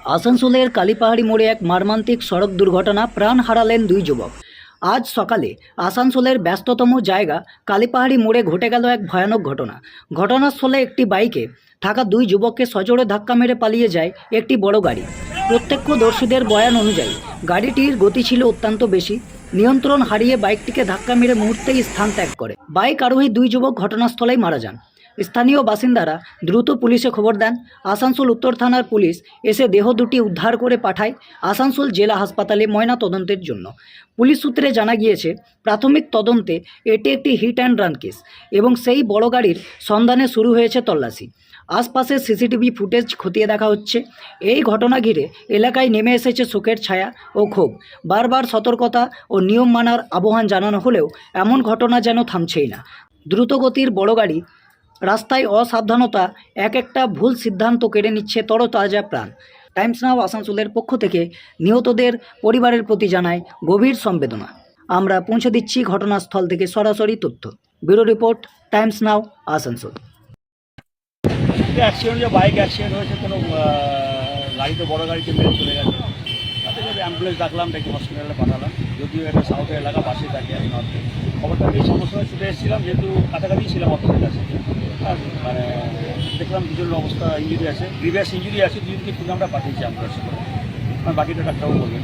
আসানসোলের কালীপাহাড়ি মোড়ে এক মর্মান্তিক সড়ক দুর্ঘটনা, প্রাণ হারালেন দুই যুবক। আজ সকালে আসানসোলের ব্যস্ততম জায়গা কালীপাহাড়ি মোড়ে ঘটে গেল এক ভয়ানক ঘটনা। ঘটনাস্থলে একটি বাইকে থাকা দুই যুবককে সজোরে ধাক্কা মেরে পালিয়ে যায় একটি বড় গাড়ি। প্রত্যক্ষদর্শীদের বয়ান অনুযায়ী গাড়িটির গতি ছিল অত্যন্ত বেশি। নিয়ন্ত্রণ হারিয়ে বাইকটিকে ধাক্কা মেরে মুহূর্তেই স্থান ত্যাগ করে। বাইক আরোহী দুই যুবক ঘটনাস্থলেই মারা যান। স্থানীয় বাসিন্দারা দ্রুত পুলিশে খবর দেন। আসানসোল উত্তর থানার পুলিশ এসে দেহ দুটি উদ্ধার করে পাঠায় আসানসোল জেলা হাসপাতালে ময়না তদন্তের জন্য। পুলিশ সূত্রে জানা গিয়েছে, প্রাথমিক তদন্তে এটি একটি হিট অ্যান্ড রান কেস এবং সেই বড় গাড়ির সন্ধানে শুরু হয়েছে তল্লাশি। আশপাশের সিসিটিভি ফুটেজ খতিয়ে দেখা হচ্ছে। এই ঘটনা ঘিরে এলাকায় নেমে এসেছে শোকের ছায়া ও ক্ষোভ। বারবার সতর্কতা ও নিয়ম মানার আহ্বান জানানো হলেও এমন ঘটনা যেন থামছেই না। দ্রুতগতির বড় গাড়ি, রাস্তায় অসাবধানতা, এক একটা ভুল সিদ্ধান্ত কেড়ে নিচ্ছে তরতাজা প্রাণ। টাইমস নাও আসানসোলের পক্ষ থেকে নিহতদের পরিবারের প্রতি জানায় গভীর সমবেদনা। আমরা পৌঁছে দিচ্ছি ঘটনাস্থল থেকে সরাসরি তথ্য। ব্যুরো রিপোর্ট, টাইমস নাও আসানসোল। অ্যাক্সিডেন্ট, যে বাইক অ্যাক্সিডেন্ট হয়েছে, কোনো গাড়িতে বড় গাড়িতে মেরে চলে গেছে। তাতে অ্যাম্বুলেন্স ডাকলাম, ডেকে হসপিটালে পাঠালাম। যদিও এটা সাউথের এলাকা, পাশে থাকে, আমি নর্থে খবরটা নিয়ে সঙ্গে সঙ্গে ছুটে এসেছিলাম, যেহেতু কাছাকাছি ছিলাম অতদের কাছে। আর মানে দেখলাম দুজনের অবস্থা ইঞ্জুরি আছে, গ্রিভিয়াস ইঞ্জুরি আছে। দুজনকে কিন্তু আমরা পাঠিয়েছি অ্যাম্বুলেন্স করে, বাকিটা ডাক্তারবাবু বলবেন।